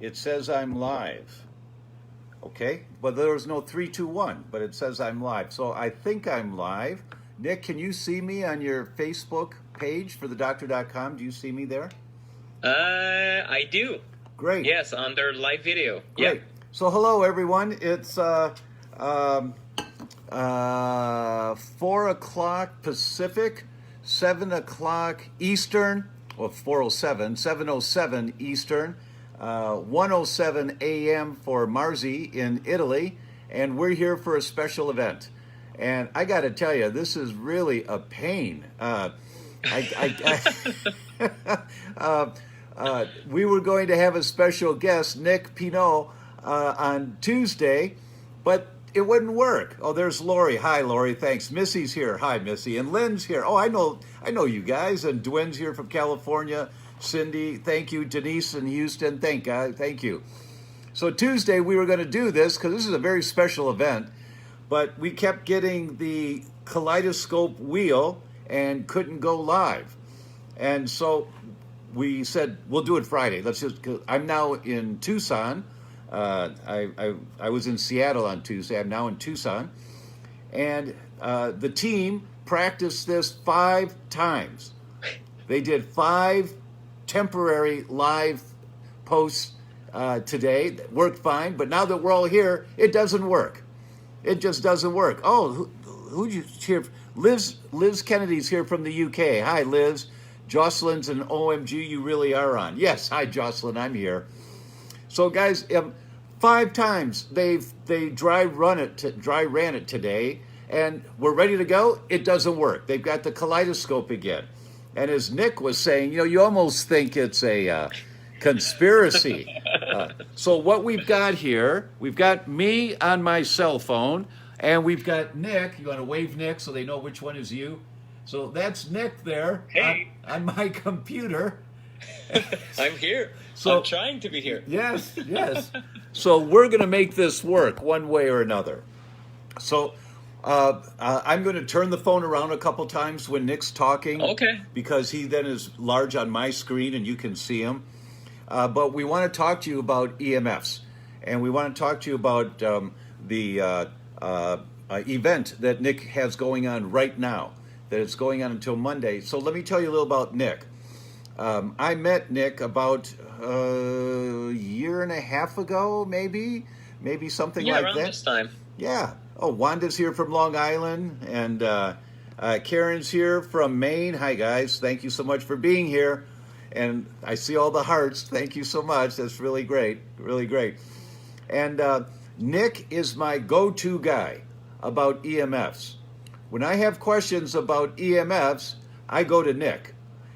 It says I'm live. Okay, but there was no 3, 2, 1, but it says I'm live. So I think I'm live. Nick, can you see me on your Facebook page for theDr.com? Do you see me there? I do. Great. Yes, under live video. Great. Yeah. So hello everyone. It's 4 o'clock Pacific, 7 o'clock Eastern, or 4:07, 7:07 Eastern, 1:07 a.m. for Marzi in Italy, and we're here for a special event. And I got to tell you, this is really a pain. We were going to have a special guest, Nick Pinot, on Tuesday, but it wouldn't work. Oh, there's Lori. Hi, Lori. Thanks. Missy's here. Hi, Missy. And Lynn's here. Oh, I know you guys. And Dwynne's here from California. Cindy, thank you. Denise in Houston, thank you. So Tuesday we were going to do this because this is a very special event, but we kept getting the kaleidoscope wheel and couldn't go live. And so we said, we'll do it Friday. I'm now in Tucson. I was in Seattle on Tuesday. I'm now in Tucson. And the team practiced this 5 times. They did 5 temporary live posts today that worked fine, but now that we're all here, it doesn't work. It just doesn't work. Oh, who'd you hear? Liz Kennedy's here from the UK. Hi, Liz. Jocelyn's an OMG, you really are on. Yes, hi, Jocelyn, I'm here. So, guys, 5 times they dry ran it today, and we're ready to go. It doesn't work. They've got the kaleidoscope again. And as Nick was saying, you almost think it's a conspiracy. So what we've got here, we've got me on my cell phone, and we've got Nick. You want to wave, Nick, so they know which one is you? So that's Nick there. Hey. on my computer. I'm here. So, I'm trying to be here. Yes. So we're going to make this work one way or another. So I'm going to turn the phone around a couple times when Nick's talking. Okay. Because he then is large on my screen and you can see him. But we want to talk to you about EMFs. And we want to talk to you about the event that Nick has going on right now. That it's going on until Monday. So let me tell you a little about Nick. I met Nick about a year and a half ago, maybe something like that. Yeah, around this time. Yeah. Oh, Wanda's here from Long Island, and Karen's here from Maine. Hi, guys. Thank you so much for being here. And I see all the hearts. Thank you so much. That's really great. Really great. And Nick is my go-to guy about EMFs. When I have questions about EMFs, I go to Nick.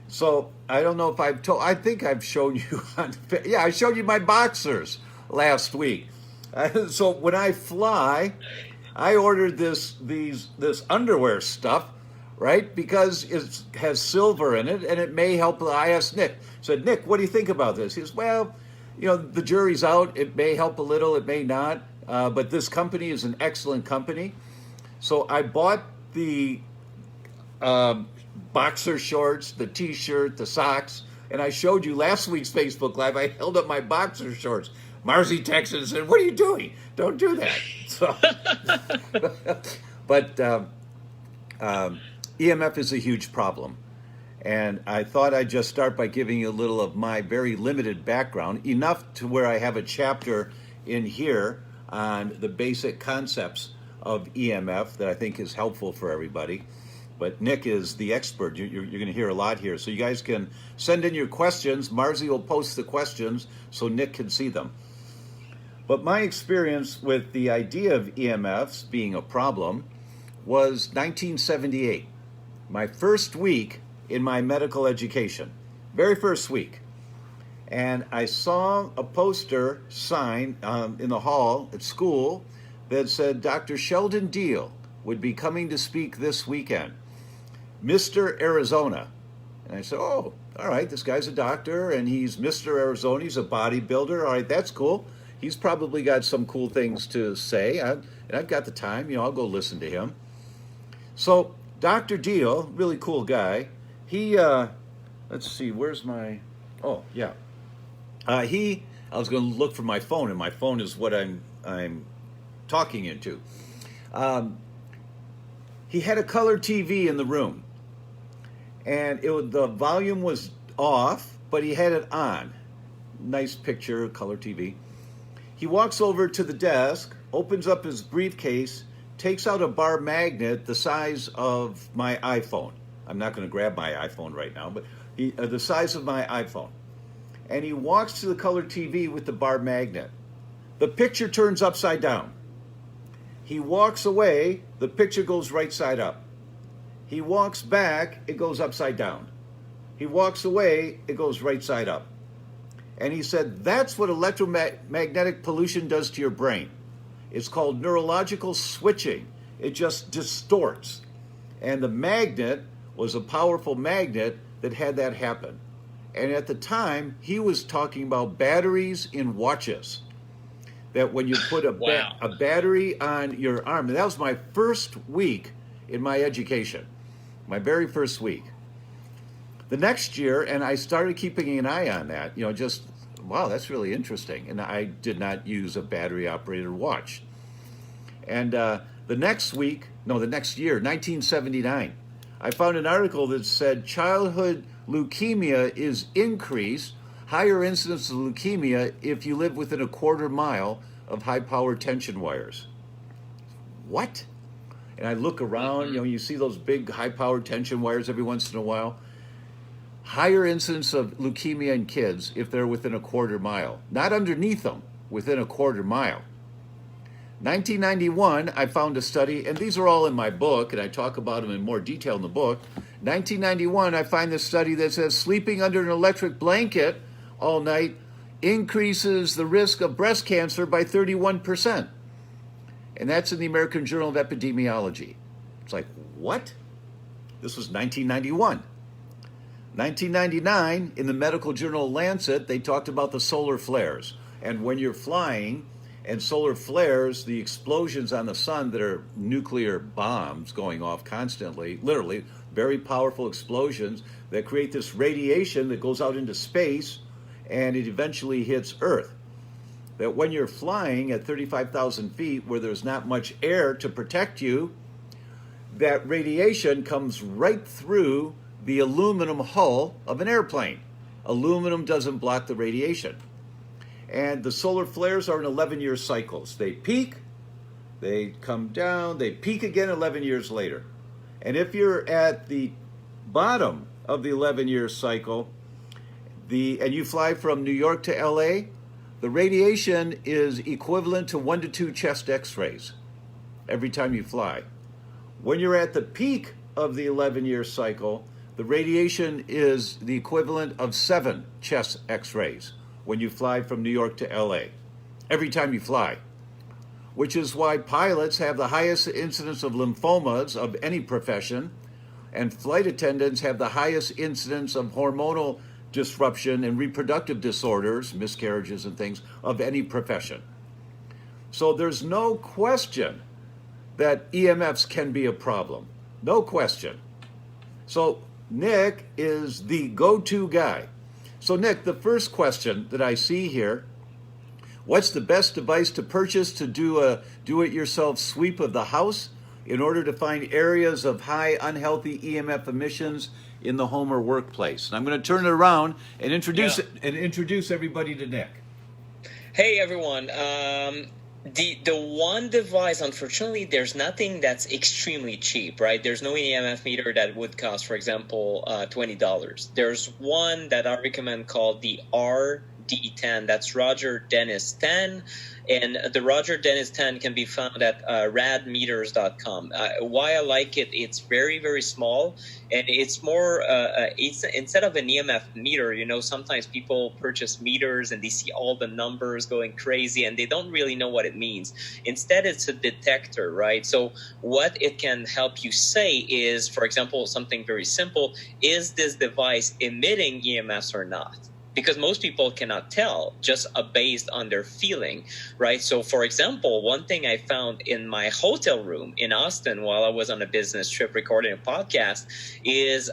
So I don't know if I think I've shown you I showed you my boxers last week. So when I fly, I ordered this underwear stuff, right? Because it has silver in it, and it may help. I asked Nick, said, Nick, what do you think about this? He says, well, the jury's out. It may help a little, it may not. But this company is an excellent company. So I bought the boxer shorts, the T-shirt, the socks, and I showed you last week's Facebook Live. I held up my boxer shorts. Marzi texted and said, what are you doing? Don't do that. So, but EMF is a huge problem. And I thought I'd just start by giving you a little of my very limited background, enough to where I have a chapter in here on the basic concepts of EMF that I think is helpful for everybody. But Nick is the expert. You're going to hear a lot here. So you guys can send in your questions. Marzi will post the questions so Nick can see them. But my experience with the idea of EMFs being a problem was 1978. My first week in my medical education. Very first week. And I saw a poster sign in the hall at school that said Dr. Sheldon Deal would be coming to speak this weekend. Mr. Arizona. And I said, oh, all right, this guy's a doctor, and he's Mr. Arizona. He's a bodybuilder. All right, that's cool. He's probably got some cool things to say, and I've got the time. I'll go listen to him. So Dr. Deal, really cool guy, he, let's see, where's my, oh, yeah. He I was going to look for my phone, and my phone is what I'm talking into. He had a color TV in the room, and the volume was off, but he had it on. Nice picture, color TV. He walks over to the desk, opens up his briefcase, takes out a bar magnet the size of my iPhone. I'm not going to grab my iPhone right now, but the size of my iPhone. And he walks to the color TV with the bar magnet. The picture turns upside down. He walks away, the picture goes right side up. He walks back, it goes upside down. He walks away, it goes right side up. And he said, that's what electromagnetic pollution does to your brain. It's called neurological switching. It just distorts. And the magnet was a powerful magnet that had that happen. And at the time, he was talking about batteries in watches. That when you put a battery on your arm, and that was my first week in my education, my very first week. The next year, and I started keeping an eye on that, just, wow, that's really interesting. And I did not use a battery-operated watch. And the next year, 1979, I found an article that said childhood leukemia is increased, higher incidence of leukemia if you live within a quarter mile of high-power tension wires. What? And I look around, you see those big high-power tension wires every once in a while. Higher incidence of leukemia in kids if they're within a quarter mile. Not underneath them, within a quarter mile. 1991, I found a study, and these are all in my book, and I talk about them in more detail in the book. 1991, I find this study that says sleeping under an electric blanket all night increases the risk of breast cancer by 31%. And that's in the American Journal of Epidemiology. It's like, what? This was 1991. 1999, in the medical journal Lancet, they talked about the solar flares. And when you're flying and solar flares, the explosions on the sun that are nuclear bombs going off constantly, literally, very powerful explosions that create this radiation that goes out into space and it eventually hits Earth. That when you're flying at 35,000 feet where there's not much air to protect you, that radiation comes right through the aluminum hull of an airplane. Aluminum doesn't block the radiation. And the solar flares are in 11-year cycles. They peak, they come down, they peak again 11 years later. And if you're at the bottom of the 11-year cycle, and you fly from New York to LA, the radiation is equivalent to 1 to 2 chest x-rays every time you fly. When you're at the peak of the 11-year cycle, the radiation is the equivalent of 7 chest x-rays when you fly from New York to LA, every time you fly, which is why pilots have the highest incidence of lymphomas of any profession, and flight attendants have the highest incidence of hormonal disruption and reproductive disorders, miscarriages and things, of any profession. So there's no question that EMFs can be a problem. No question. So Nick is the go-to guy. So Nick, the first question that I see here, what's the best device to purchase to do a do-it-yourself sweep of the house in order to find areas of high unhealthy EMF emissions in the home or workplace? And I'm going to turn it around and introduce everybody to Nick. Hey everyone. The one device, unfortunately, there's nothing that's extremely cheap, right? There's no EMF meter that would cost, for example, $20. There's one that I recommend called the RD10. That's Roger Dennis 10. And the Roger Dennis 10 can be found at radmeters.com. Why I like it, it's very, very small. And it's more, it's instead of an EMF meter, sometimes people purchase meters and they see all the numbers going crazy and they don't really know what it means. Instead, it's a detector, right? So what it can help you say is, for example, something very simple, is this device emitting EMFs or not? Because most people cannot tell just based on their feeling, right? So, for example, one thing I found in my hotel room in Austin while I was on a business trip recording a podcast is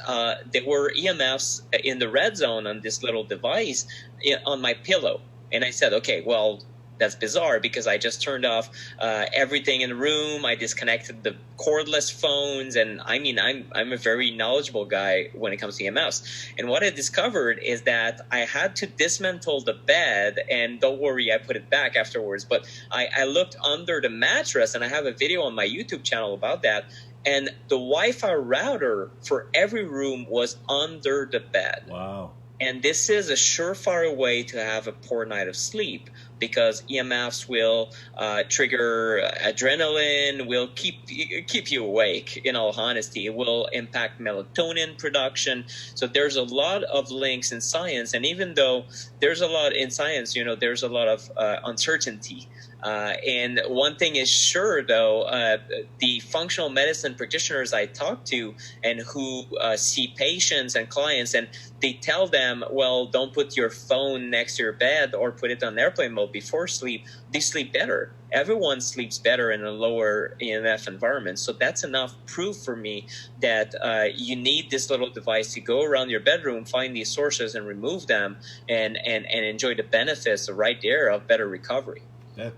there were EMFs in the red zone on this little device on my pillow. And I said, okay, well, that's bizarre because I just turned off everything in the room. I disconnected the cordless phones, and I mean, I'm a very knowledgeable guy when it comes to EMFs. And what I discovered is that I had to dismantle the bed, and don't worry, I put it back afterwards. But I looked under the mattress, and I have a video on my YouTube channel about that. And the Wi-Fi router for every room was under the bed. Wow. And this is a surefire way to have a poor night of sleep, because EMFs will trigger adrenaline, will keep you awake, in all honesty. It will impact melatonin production. So there's a lot of links in science. And even though there's a lot in science, there's a lot of uncertainty. And one thing is sure, though, the functional medicine practitioners I talk to and who see patients and clients, and they tell them, well, don't put your phone next to your bed or put it on airplane mode before sleep. They sleep better. Everyone sleeps better in a lower EMF environment. So that's enough proof for me that you need this little device to go around your bedroom, find these sources and remove them, and enjoy the benefits right there of better recovery. Yeah.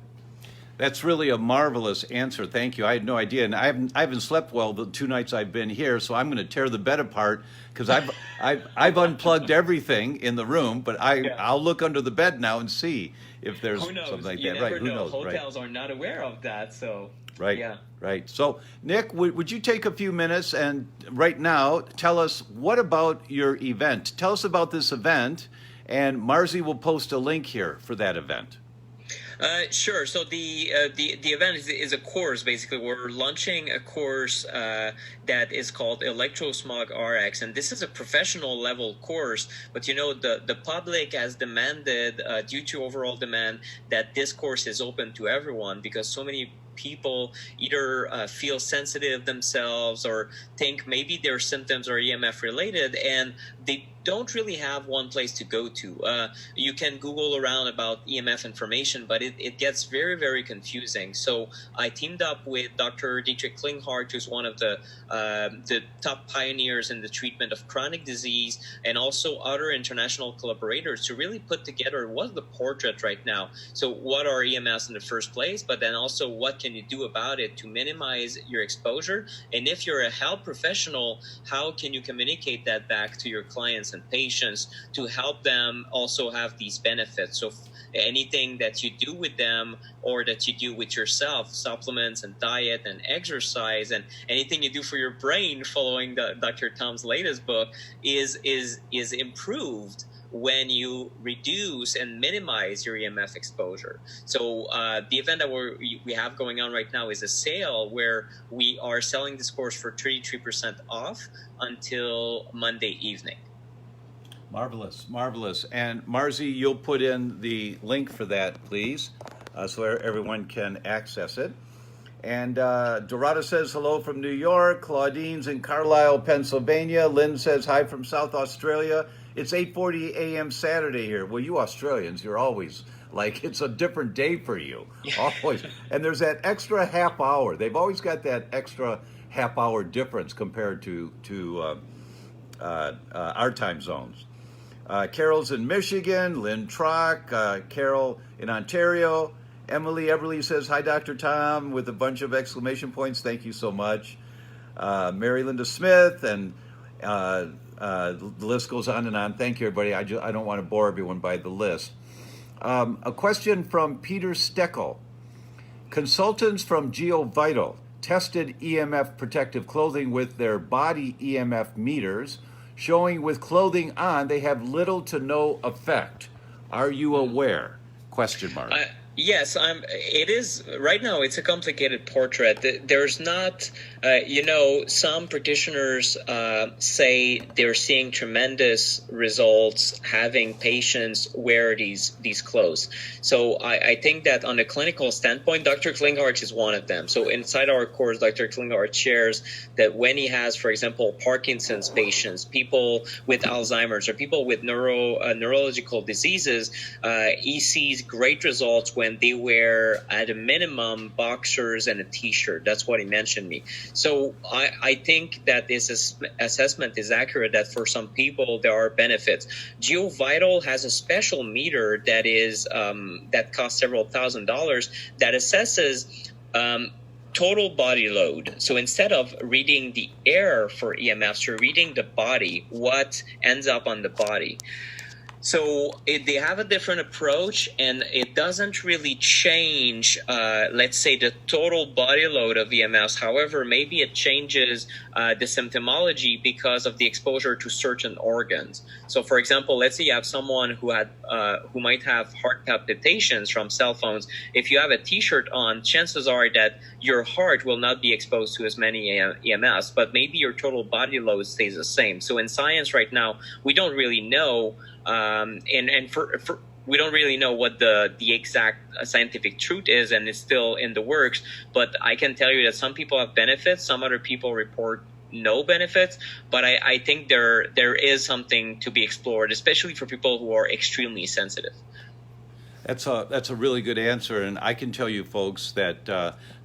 That's really a marvelous answer. Thank you. I had no idea, and I haven't slept well the 2 nights I've been here, so I'm going to tear the bed apart because I've unplugged everything in the room, but I'll look under the bed now and see if there's something like you that. Never Right? Who know. knows? Hotels are not aware of that, so right. Yeah. Right. So, Nick, would you take a few minutes and right now tell us what about your event? Tell us about this event, and Marzi will post a link here for that event. Sure. So the event is a course. Basically, we're launching a course that is called Electrosmog RX, and this is a professional level course. But the public has demanded, due to overall demand, that this course is open to everyone, because so many people either feel sensitive themselves or think maybe their symptoms are EMF related, and they don't really have one place to go to. You can Google around about EMF information, but it gets very, very confusing. So I teamed up with Dr. Dietrich Klinghardt, who's one of the top pioneers in the treatment of chronic disease, and also other international collaborators to really put together what's the portrait right now. So what are EMFs in the first place, but then also what can you do about it to minimize your exposure? And if you're a health professional, how can you communicate that back to your clients and patients to help them also have these benefits? So anything that you do with them or that you do with yourself, supplements and diet and exercise, and anything you do for your brain following Dr. Tom's latest book is improved when you reduce and minimize your EMF exposure. So the event that we have going on right now is a sale where we are selling this course for 33% off until Monday evening. Marvelous, marvelous. And Marzi, you'll put in the link for that, please, so everyone can access it. And Dorada says hello from New York. Claudine's in Carlisle, Pennsylvania. Lynn says hi from South Australia. It's 8:40 a.m. Saturday here. Well, you Australians, you're always like, it's a different day for you. Always. And there's that extra half hour. They've always got that extra half hour difference compared to our time zones. Carol's in Michigan. Lynn Trock. Carol in Ontario. Emily Everly says, hi, Dr. Tom, with a bunch of exclamation points. Thank you so much. Mary Linda Smith, and the list goes on and on. Thank you, everybody. I don't want to bore everyone by the list. A question from Peter Steckel. Consultants from GeoVital tested EMF protective clothing with their body EMF meters, showing with clothing on they have little to no effect. Are you aware? Question mark. Yes, it is. Right now, it's a complicated portrait. There's not, some practitioners say they're seeing tremendous results having patients wear these clothes. So I think that on a clinical standpoint, Dr. Klinghardt is one of them. So inside our course, Dr. Klinghardt shares that when he has, for example, Parkinson's patients, people with Alzheimer's, or people with neurological diseases, he sees great results when when they wear at a minimum boxers and a t-shirt. That's what he mentioned me. So I think that this assessment is accurate, that for some people there are benefits. GeoVital has a special meter that is that costs several $1,000s that assesses total body load. So instead of reading the air for EMFs, you're reading the body, what ends up on the body. So they have a different approach, and it doesn't really change, let's say, the total body load of EMFs. However, maybe it changes the symptomology because of the exposure to certain organs. So, for example, let's say you have someone who might have heart palpitations from cell phones. If you have a T-shirt on, chances are that your heart will not be exposed to as many EMFs, but maybe your total body load stays the same. So in science right now, we don't really know. We don't really know what the exact scientific truth is, and it's still in the works. But I can tell you that some people have benefits, some other people report no benefits. But I think there is something to be explored, especially for people who are extremely sensitive. That's a really good answer, and I can tell you, folks, that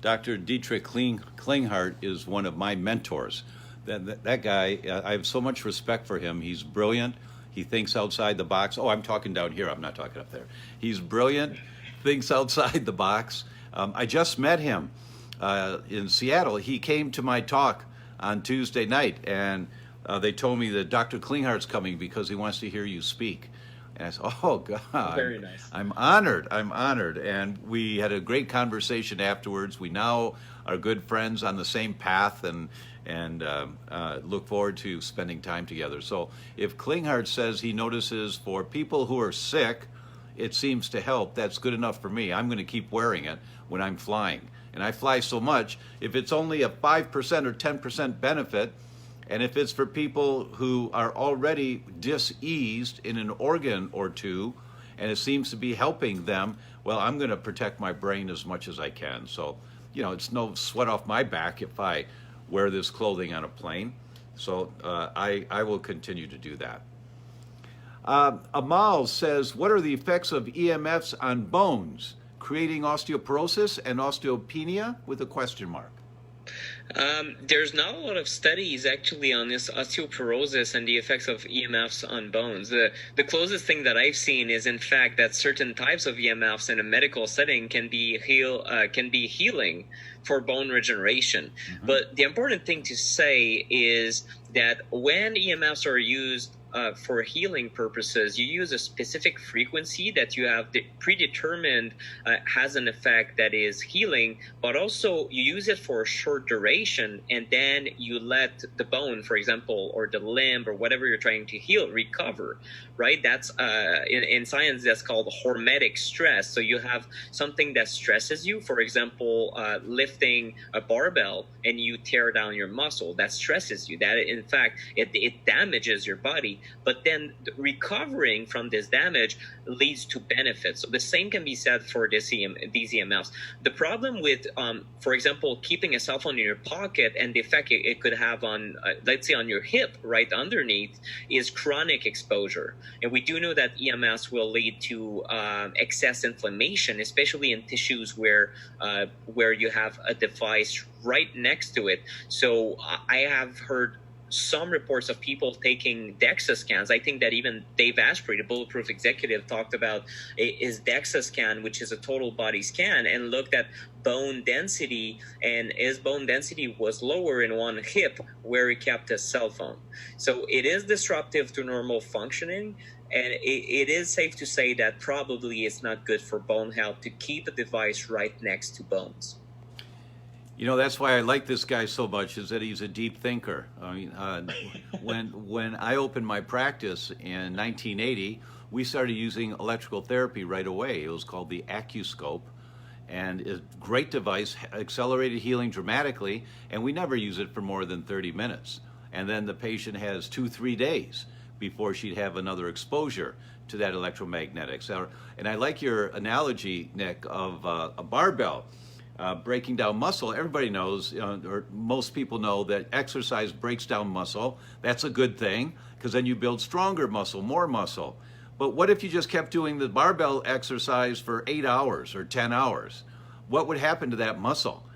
Dr. Dietrich Klinghardt is one of my mentors. That guy, I have so much respect for him. He's brilliant. He thinks outside the box. Oh, I'm talking down here. I'm not talking up there. He's brilliant, thinks outside the box. I just met him in Seattle. He came to my talk on Tuesday night, and they told me that Dr. Klinghardt's coming because he wants to hear you speak. And I said, oh, God. Very nice. I'm honored. And we had a great conversation afterwards. We now are good friends on the same path, and look forward to spending time together. So if Klinghardt says he notices for people who are sick, it seems to help, that's good enough for me. I'm going to keep wearing it when I'm flying. And I fly so much, if it's only a 5% or 10% benefit, and if it's for people who are already diseased in an organ or two, and it seems to be helping them, well, I'm going to protect my brain as much as I can. So, it's no sweat off my back if I wear this clothing on a plane. So I will continue to do that. Amal says, what are the effects of EMFs on bones, creating osteoporosis and osteopenia, with a question mark? There's not a lot of studies actually on this osteoporosis and the effects of EMFs on bones. The closest thing that I've seen is, in fact, that certain types of EMFs in a medical setting can be healing for bone regeneration. Mm-hmm. But the important thing to say is that when EMFs are used for healing purposes, you use a specific frequency that you have predetermined has an effect that is healing, but also you use it for a short duration, and then you let the bone, for example, or the limb or whatever you're trying to heal, recover, right? That's in science, that's called hormetic stress. So you have something that stresses you, for example, lifting a barbell, and you tear down your muscle. That stresses you. That, in fact, it damages your body. But then recovering from this damage leads to benefits. So the same can be said for these EMFs. The problem with, for example, keeping a cell phone in your pocket and the effect it could have on, let's say, on your hip right underneath, is chronic exposure. And we do know that EMFs will lead to excess inflammation, especially in tissues where you have a device right next to it. So I have heard some reports of people taking DEXA scans. I think that even Dave Asprey, the Bulletproof executive, talked about his DEXA scan, which is a total body scan, and looked at bone density, and his bone density was lower in one hip where he kept his cell phone. So it is disruptive to normal functioning, and it is safe to say that probably it's not good for bone health to keep a device right next to bones. That's why I like this guy so much, is that he's a deep thinker. I mean, when I opened my practice in 1980, we started using electrical therapy right away. It was called the Accuscope, and a great device, accelerated healing dramatically, and we never use it for more than 30 minutes. And then the patient has 2-3 days before she'd have another exposure to that electromagnetics. And I like your analogy, Nick, of a barbell. Breaking down muscle. Everybody knows, or most people know, that exercise breaks down muscle. That's a good thing, because then you build stronger muscle, more muscle. But what if you just kept doing the barbell exercise for 8 hours or 10 hours? What would happen to that muscle?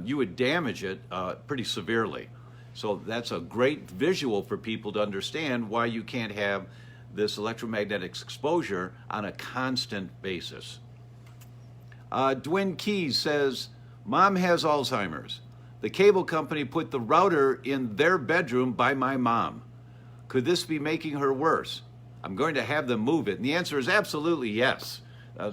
You would damage it pretty severely. So that's a great visual for people to understand why you can't have this electromagnetic exposure on a constant basis. Dwin Keys says, Mom has Alzheimer's. The cable company put the router in their bedroom by my mom. Could this be making her worse? I'm going to have them move it. And the answer is absolutely yes.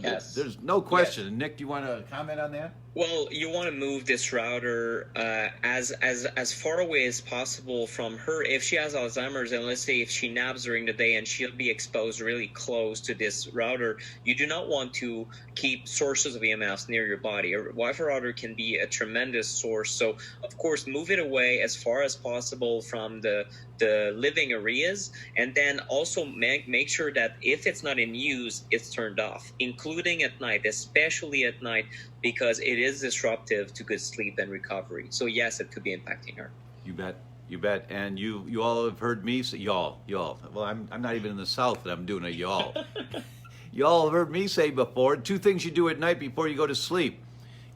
Yes. There's no question. Yes. Nick, do you want to comment on that? Well, you want to move this router as far away as possible from her. If she has Alzheimer's, and let's say if she naps during the day and she'll be exposed really close to this router, you do not want to keep sources of EMFs near your body. A Wi-Fi router can be a tremendous source. So, of course, move it away as far as possible from the living areas, and then also make sure that if it's not in use, it's turned off, including at night, especially at night, because it is disruptive to good sleep and recovery. So yes, it could be impacting her. You bet. And you all have heard me say, y'all. Well, I'm not even in the South, and I'm doing a y'all. Y'all have heard me say before, 2 things you do at night before you go to sleep.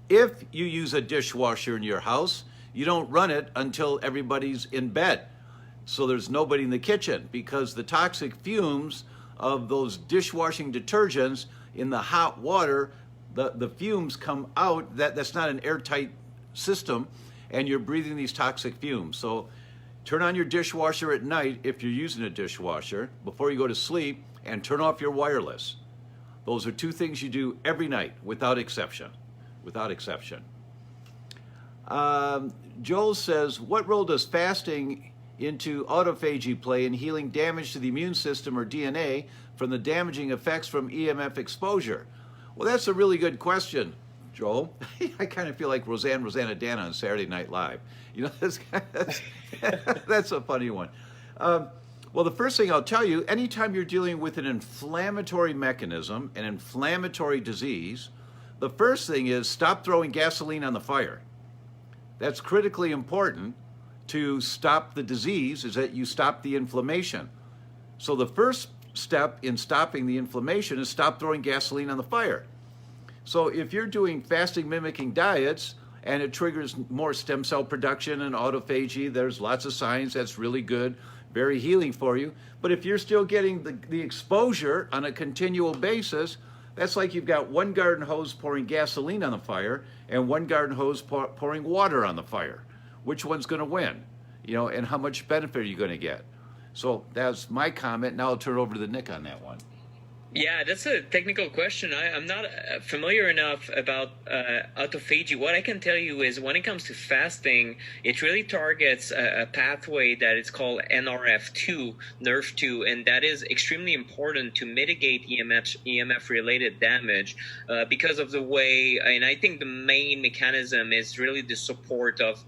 If you use a dishwasher in your house, you don't run it until everybody's in bed. So there's nobody in the kitchen, because the toxic fumes of those dishwashing detergents in the hot water, the fumes come out. That's not an airtight system, and you're breathing these toxic fumes. So turn on your dishwasher at night if you're using a dishwasher before you go to sleep, and turn off your wireless. Those are 2 things you do every night without exception. Joel says, what role does fasting into autophagy play in healing damage to the immune system or DNA from the damaging effects from EMF exposure? Well, that's a really good question, Joel. I kind of feel like Rosanna on Saturday Night Live. That's a funny one. Well, the first thing I'll tell you, anytime you're dealing with an inflammatory mechanism, an inflammatory disease, the first thing is stop throwing gasoline on the fire. That's critically important to stop the disease, is that you stop the inflammation. So the first step in stopping the inflammation is stop throwing gasoline on the fire. So if you're doing fasting mimicking diets and it triggers more stem cell production and autophagy, there's lots of science that's really good, very healing for you. But if you're still getting the exposure on a continual basis, that's like you've got one garden hose pouring gasoline on the fire and one garden hose pouring water on the fire. Which one's going to win? And how much benefit are you going to get? So that's my comment. Now I'll turn it over to Nick on that one. Yeah, that's a technical question. I'm not familiar enough about autophagy. What I can tell you is when it comes to fasting, it really targets a pathway that is called NRF2, NRF2, and that is extremely important to mitigate EMF-related damage because of the way, and I think the main mechanism is really the support of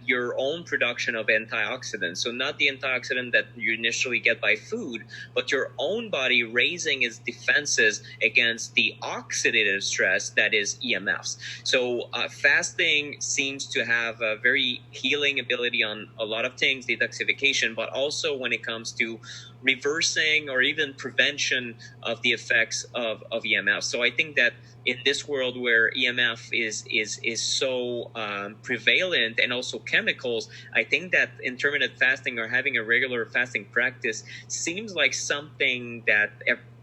your own production of antioxidants. So not the antioxidant that you initially get by food, but your own body raising its defenses against the oxidative stress that is EMFs. So fasting seems to have a very healing ability on a lot of things, detoxification, but also when it comes to reversing or even prevention of the effects of EMFs. So I think that in this world where EMF is so prevalent, and also chemicals, I think that intermittent fasting or having a regular fasting practice seems like something that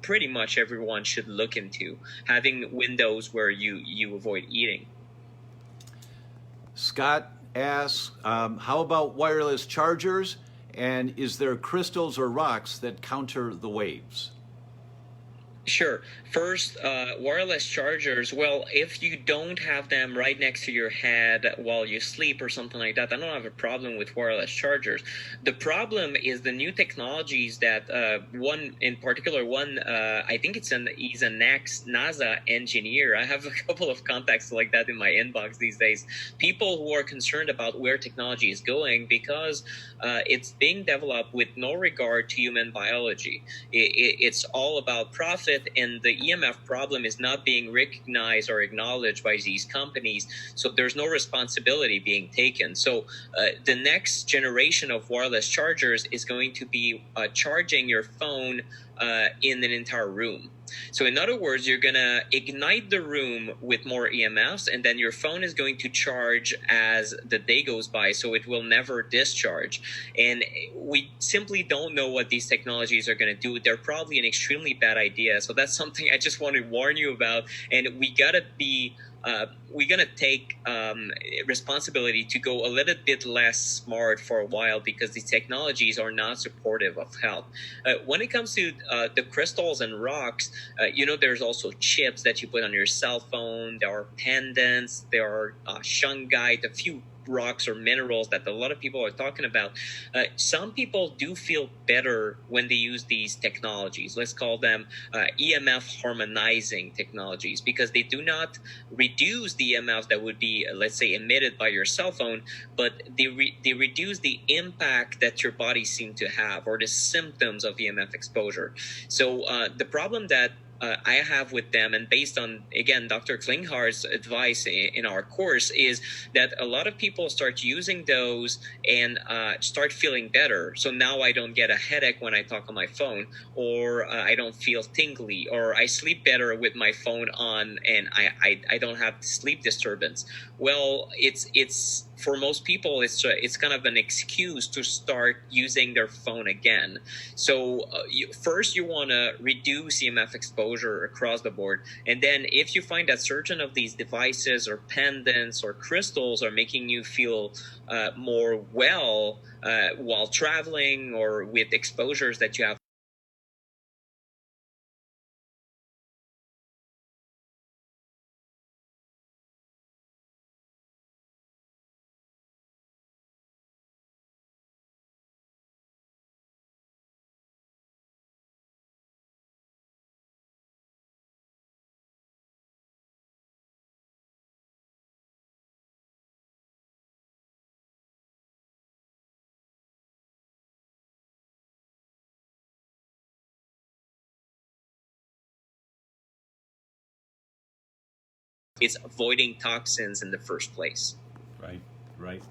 pretty much everyone should look into, having windows where you avoid eating. Scott asks, how about wireless chargers? And is there crystals or rocks that counter the waves? Sure. First, wireless chargers. Well, if you don't have them right next to your head while you sleep or something like that, I don't have a problem with wireless chargers. The problem is the new technologies that one in particular, I think he's a NASA engineer. I have a couple of contacts like that in my inbox these days. People who are concerned about where technology is going because it's being developed with no regard to human biology. It's all about profit. it, and the EMF problem is not being recognized or acknowledged by these companies. So there's no responsibility being taken. So the next generation of wireless chargers is going to be charging your phone in an entire room. So in other words, you're going to ignite the room with more EMFs, and then your phone is going to charge as the day goes by, so it will never discharge. And we simply don't know what these technologies are going to do. They're probably an extremely bad idea. So that's something I just want to warn you about. And we got to be we're going to take responsibility to go a little bit less smart for a while, because these technologies are not supportive of health. When it comes to the crystals and rocks, there's also chips that you put on your cell phone. There are pendants. There are shungite, a few rocks or minerals that a lot of people are talking about. Some people do feel better when they use these technologies. Let's call them EMF harmonizing technologies, because they do not reduce the EMFs that would be, let's say, emitted by your cell phone, but they reduce the impact that your body seems to have, or the symptoms of EMF exposure. So the problem that I have with them, and based on, again, Dr. Klinghart's advice in our course, is that a lot of people start using those and start feeling better. So now I don't get a headache when I talk on my phone, or I don't feel tingly, or I sleep better with my phone on, and I don't have sleep disturbance. Well, it's for most people, it's kind of an excuse to start using their phone again. So first you want to reduce EMF exposure across the board. And then if you find that certain of these devices or pendants or crystals are making you feel more well while traveling, or with exposures that you have, it's avoiding toxins in the first place. Right, right.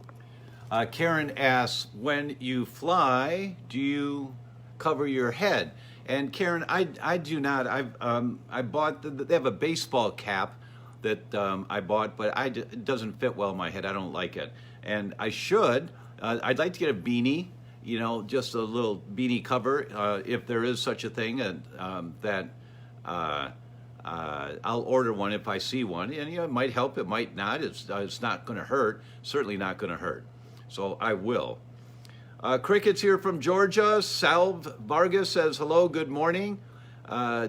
Karen asks, when you fly, do you cover your head? And Karen, I do not. I bought they have a baseball cap that I bought, but it doesn't fit well in my head. I don't like it, and I should. I'd like to get a beanie, just a little beanie cover, if there is such a thing, and that. I'll order one if I see one, and it might help, it might not. It's not going to hurt. Certainly not going to hurt. So I will. Cricket's here from Georgia. Salve Vargas says hello, good morning.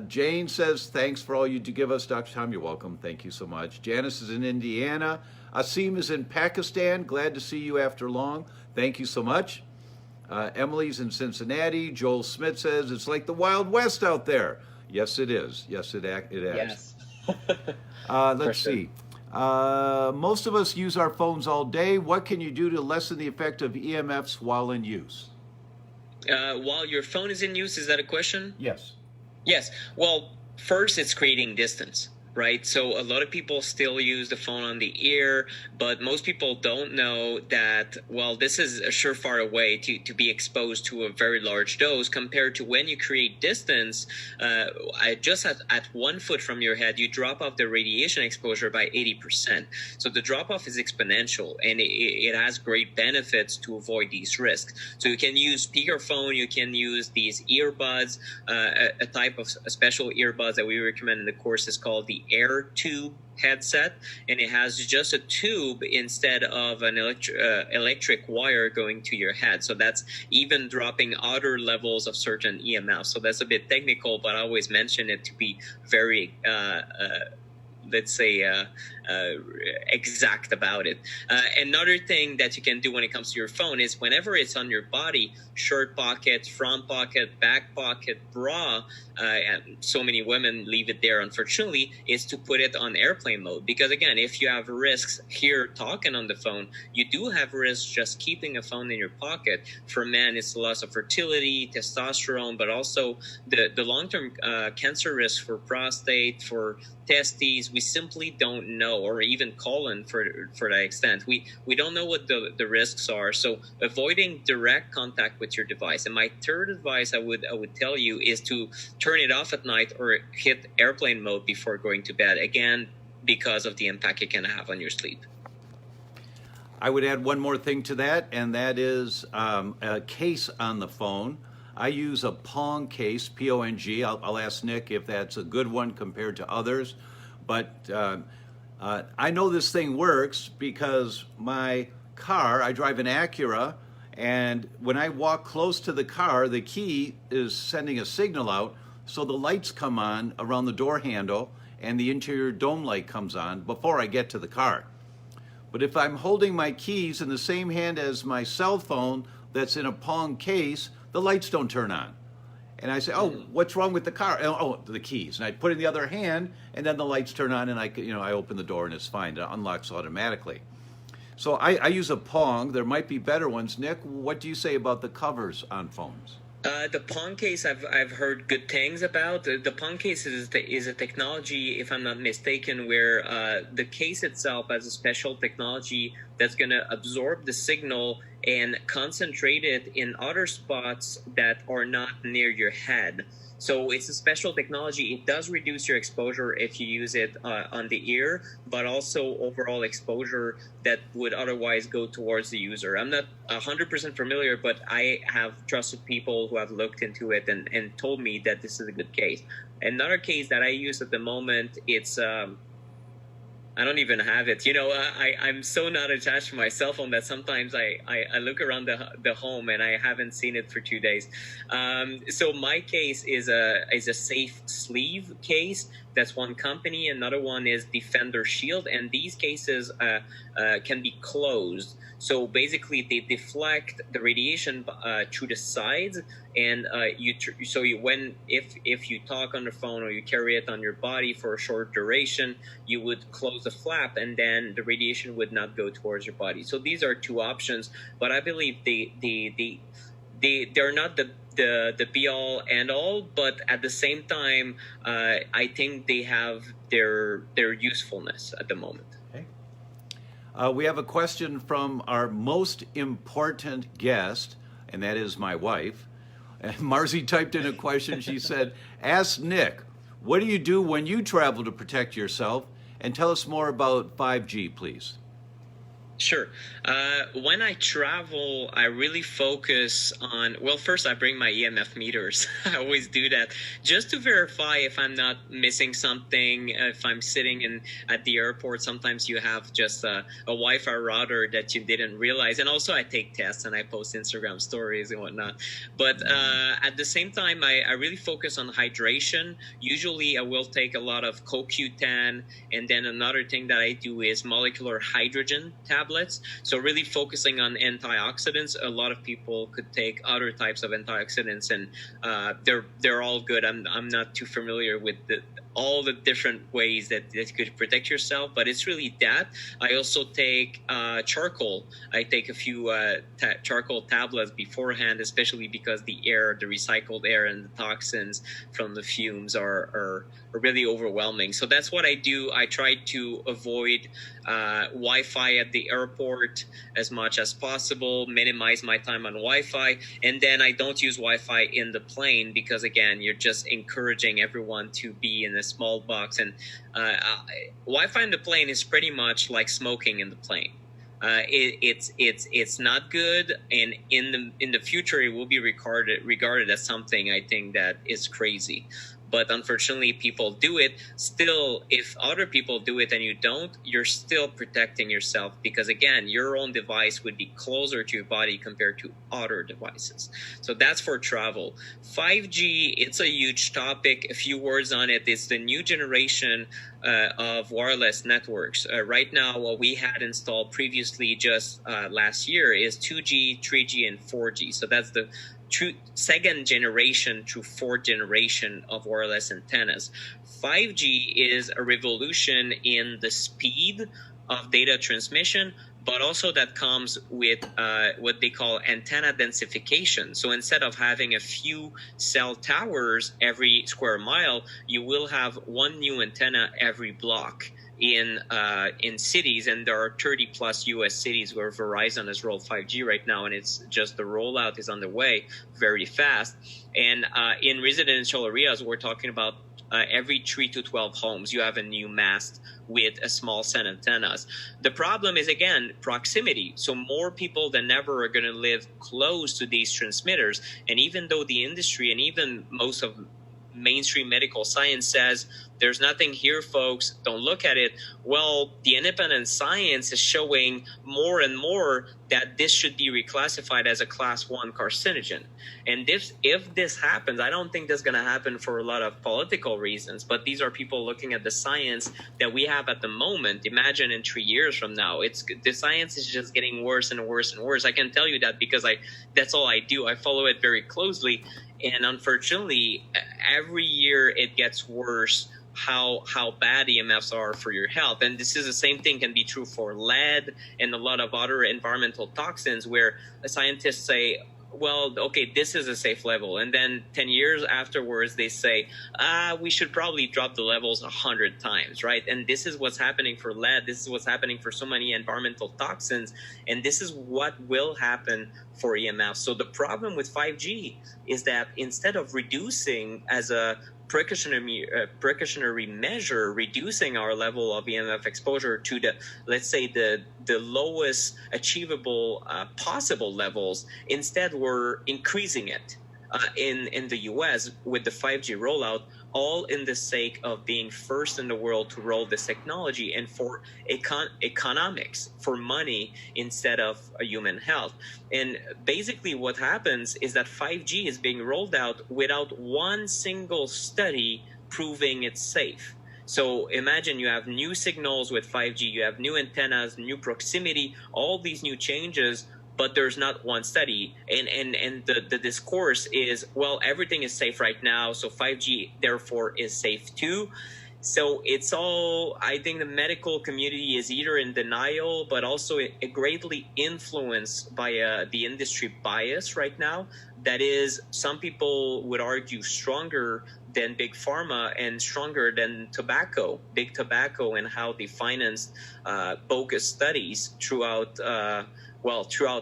Jane says thanks for all you do give us, Dr. Tom. You're welcome. Thank you so much. Janice is in Indiana. Asim is in Pakistan. Glad to see you after long. Thank you so much. Emily's in Cincinnati. Joel Smith says it's like the Wild West out there. Yes, it is. Yes, it is. Yes. Let's see. Most of us use our phones all day. What can you do to lessen the effect of EMFs while in use? While your phone is in use, is that a question? Yes. Yes. Well, first, it's creating distance, right? So a lot of people still use the phone on the ear, but most people don't know that, well, this is a surefire way to be exposed to a very large dose, compared to when you create distance, just at 1 foot from your head, you drop off the radiation exposure by 80%. So the drop off is exponential, and it has great benefits to avoid these risks. So you can use speakerphone, you can use these earbuds, a type of special earbuds that we recommend in the course is called the air tube headset, and it has just a tube instead of an electric wire going to your head. So that's even dropping other levels of certain EMFs. So that's a bit technical, but I always mention it to be very let's say, exact about it. Another thing that you can do when it comes to your phone is whenever it's on your body, shirt pocket, front pocket, back pocket, bra, and so many women leave it there, unfortunately, is to put it on airplane mode. Because again, if you have risks here talking on the phone, you do have risks just keeping a phone in your pocket. For men, it's the loss of fertility, testosterone, but also the long-term cancer risk for prostate, for testes. We simply don't know, or even colon for that extent. We don't know what the risks are. So avoiding direct contact with your device. And my third advice I would tell you is to turn it off at night or hit airplane mode before going to bed. Again, because of the impact it can have on your sleep. I would add one more thing to that, and that is a case on the phone. I use a Pong case, P-O-N-G. I'll ask Nick if that's a good one compared to others. But I know this thing works because my car, I drive an Acura, and when I walk close to the car, the key is sending a signal out, so the lights come on around the door handle, and the interior dome light comes on before I get to the car. But if I'm holding my keys in the same hand as my cell phone that's in a Pong case, the lights don't turn on. And I say, oh, what's wrong with the car? Oh, the keys. And I put it in the other hand, and then the lights turn on, and I open the door, and it's fine. It unlocks automatically. So I use a Pong. There might be better ones. Nick, what do you say about the covers on phones? The Pong case, I've heard good things about. The Pong case is a technology, if I'm not mistaken, where the case itself has a special technology that's going to absorb the signal and concentrate it in other spots that are not near your head. So it's a special technology. It does reduce your exposure if you use it on the ear, but also overall exposure that would otherwise go towards the user. I'm not 100% familiar, but I have trusted people who have looked into it and told me that this is a good case. Another case that I use at the moment, it's I don't even have it. I'm so not attached to my cell phone that sometimes I look around the home and I haven't seen it for 2 days. So my case is a safe sleeve case. That's one company. Another one is Defender Shield, and these cases can be closed. So basically, they deflect the radiation through the sides, and if you talk on the phone or you carry it on your body for a short duration, you would close the flap, and then the radiation would not go towards your body. So these are two options, but I believe they're not the be all and all, but at the same time, I think they have their usefulness at the moment. Okay. We have a question from our most important guest, and that is my wife. And Marzi typed in a question. She said, ask Nick, what do you do when you travel to protect yourself? And tell us more about 5G, please. Sure. When I travel, I really focus on, well, first I bring my EMF meters. I always do that just to verify if I'm not missing something. If I'm sitting at the airport, sometimes you have just a Wi-Fi router that you didn't realize. And also I take tests and I post Instagram stories and whatnot. But at the same time, I really focus on hydration. Usually I will take a lot of CoQ10. And then another thing that I do is molecular hydrogen tablets. So really focusing on antioxidants. A lot of people could take other types of antioxidants, and they're all good. I'm not too familiar with all the different ways that you could protect yourself, but it's really that. I also take charcoal. I take a few charcoal tablets beforehand, especially because the recycled air and the toxins from the fumes are really overwhelming. So that's what I do. I try to avoid Wi-Fi at the airport as much as possible, minimize my time on Wi-Fi, and then I don't use Wi-Fi in the plane because, again, you're just encouraging everyone to be in a small box. And Wi-Fi in the plane is pretty much like smoking in the plane. It's not good, and in the future it will be regarded as something I think that is crazy. but unfortunately people do it. Still, if other people do it and you don't, you're still protecting yourself, because again, your own device would be closer to your body compared to other devices. So that's for travel. 5G, it's a huge topic. A few words on it. It's the new generation of wireless networks. Right now, what we had installed previously just last year is 2G, 3G, and 4G. So that's the second generation to fourth generation of wireless antennas. 5G is a revolution in the speed of data transmission, but also that comes with what they call antenna densification. So instead of having a few cell towers every square mile, you will have one new antenna every block in cities, and there are 30 plus US cities where Verizon has rolled 5G right now, and it's just the rollout is on the way very fast. And in residential areas, we're talking about every 3 to 12 homes, you have a new mast with a small set antennas. The problem is, again, proximity. So more people than ever are going to live close to these transmitters. And even though the industry and even most of mainstream medical science says there's nothing here, folks, don't look at it, well, the independent science is showing more and more that this should be reclassified as a class 1 carcinogen. And if this happens, I don't think that's going to happen for a lot of political reasons, but these are people looking at the science that we have at the moment. Imagine in 3 years from now, the science is just getting worse and worse and worse. I can tell you that because that's all I do. I follow it very closely. And unfortunately, every year it gets worse how bad EMFs are for your health. And this is the same thing can be true for lead and a lot of other environmental toxins, where scientists say, well, okay, this is a safe level. And then 10 years afterwards, they say, we should probably drop the levels 100 times, right? And this is what's happening for lead. This is what's happening for so many environmental toxins. And this is what will happen for EMF. So the problem with 5G is that instead of reducing as a precautionary measure, reducing our level of EMF exposure to let's say the lowest achievable possible levels, instead we're increasing it in the US with the 5G rollout, all in the sake of being first in the world to roll this technology and for economics, for money instead of human health. And basically what happens is that 5G is being rolled out without one single study proving it's safe. So imagine you have new signals with 5G, you have new antennas, new proximity, all these new changes, but there's not one study. And the discourse is, well, everything is safe right now, so 5G therefore is safe too. So it's all, I think the medical community is either in denial, but also greatly influenced by the industry bias right now. That is, some people would argue stronger than big pharma and stronger than big tobacco, and how they financed bogus studies throughout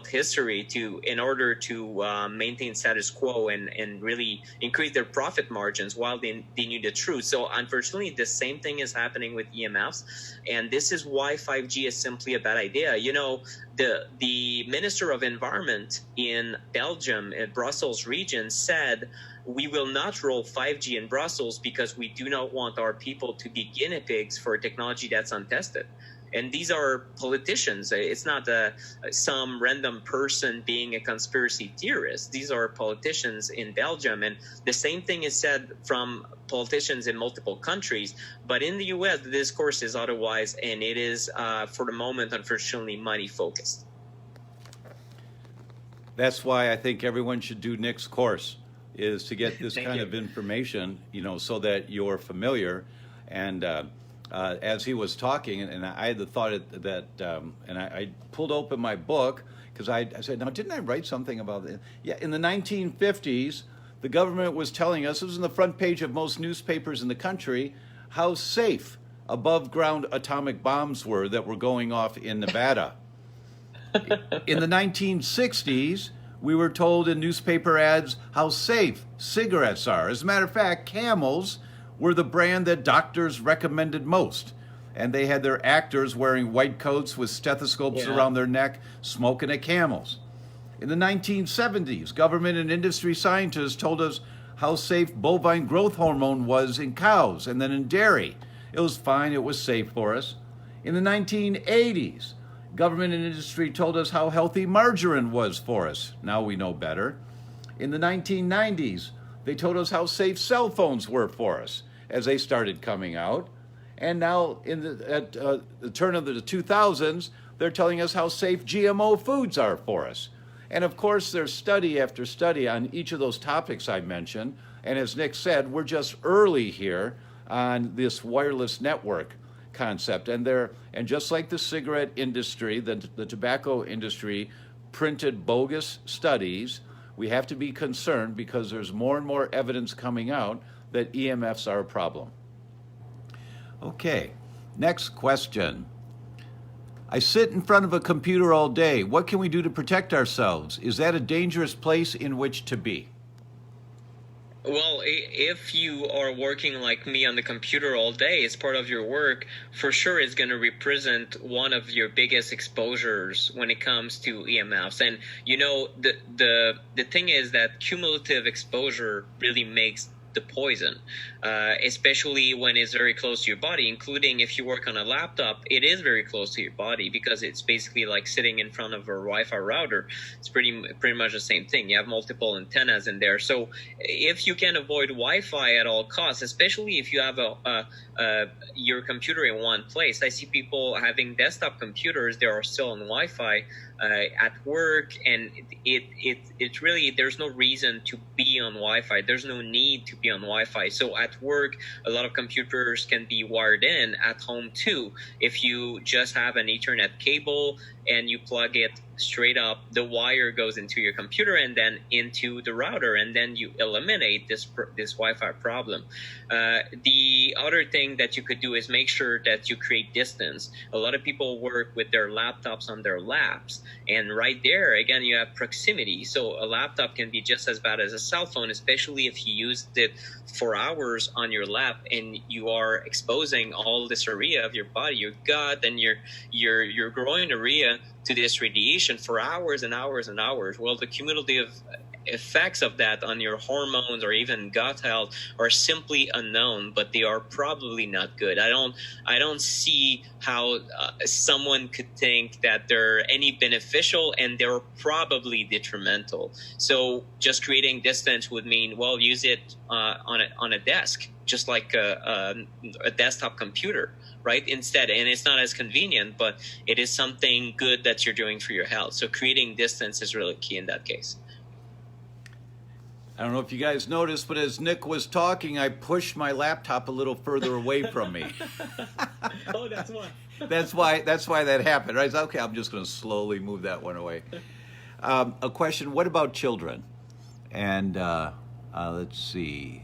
history in order to maintain status quo and really increase their profit margins while they knew the truth. So unfortunately, the same thing is happening with EMFs, and this is why 5G is simply a bad idea. You know, the Minister of Environment in Belgium, in Brussels region, said, we will not roll 5G in Brussels because we do not want our people to be guinea pigs for a technology that's untested. And these are politicians. It's not some random person being a conspiracy theorist. These are politicians in Belgium. And the same thing is said from politicians in multiple countries. But in the US, the discourse is otherwise. And it is, for the moment, unfortunately, money focused. That's why I think everyone should do Nick's course, is to get this kind you. of information, so that you're familiar. And as he was talking, and I had the thought that, and I pulled open my book, because I said, now, didn't I write something about it? Yeah, in the 1950s, the government was telling us, it was on the front page of most newspapers in the country, how safe above-ground atomic bombs were that were going off in Nevada. In the 1960s, we were told in newspaper ads how safe cigarettes are. As a matter of fact, Camels were the brand that doctors recommended most. And they had their actors wearing white coats with stethoscopes around their neck, smoking at Camels. In the 1970s, government and industry scientists told us how safe bovine growth hormone was in cows and then in dairy. It was fine, it was safe for us. In the 1980s, government and industry told us how healthy margarine was for us. Now we know better. In the 1990s, they told us how safe cell phones were for us as they started coming out. And now at the turn of the 2000s, they're telling us how safe GMO foods are for us. And of course, there's study after study on each of those topics I mentioned. And as Nick said, we're just early here on this wireless network concept. And just like the cigarette industry, the tobacco industry printed bogus studies, we have to be concerned because there's more and more evidence coming out that EMFs are a problem. Okay, next question. I sit in front of a computer all day. What can we do to protect ourselves? Is that a dangerous place in which to be? Well, if you are working like me on the computer all day, as part of your work, for sure it's going to represent one of your biggest exposures when it comes to EMFs. And you know, the thing is that cumulative exposure really makes the poison, especially when it's very close to your body, including if you work on a laptop, it is very close to your body because it's basically like sitting in front of a Wi-Fi router. It's pretty much the same thing. You have multiple antennas in there. So if you can avoid Wi-Fi at all costs, especially if you have your computer in one place. I see people having desktop computers, they are still on Wi-Fi at work, and it's really, there's no reason to be on Wi-Fi. There's no need to be on Wi-Fi. So at work, a lot of computers can be wired in. At home too. If you just have an Ethernet cable and you plug it straight up, the wire goes into your computer and then into the router, and then you eliminate this Wi-Fi problem. The other thing that you could do is make sure that you create distance. A lot of people work with their laptops on their laps, and right there, again, you have proximity. So a laptop can be just as bad as a cell phone, especially if you used it for hours on your lap and you are exposing all this area of your body, your gut and your groin area, to this radiation for hours and hours and hours. Well, the cumulative effects of that on your hormones or even gut health are simply unknown, but they are probably not good. I don't see how someone could think that they're any beneficial, and they're probably detrimental. So just creating distance would mean, well, use it on a desk, just like a desktop computer, right? Instead, and it's not as convenient, but it is something good that you're doing for your health. So creating distance is really key in that case. I don't know if you guys noticed, but as Nick was talking, I pushed my laptop a little further away from me. Oh, that's why. That's why that happened, right? Okay, I'm just going to slowly move that one away. A question: what about children? And let's see.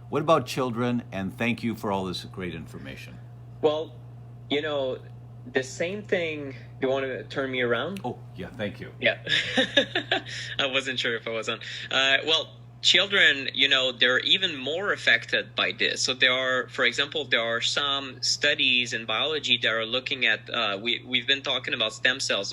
What about children? And thank you for all this great information. Well, you know, the same thing. Do you want to turn me around? Oh, yeah, thank you. Yeah. I wasn't sure if I was on. Well, children, you know, they're even more affected by this. So there are, for example, there are some studies in biology that are looking at, we've been talking about stem cells.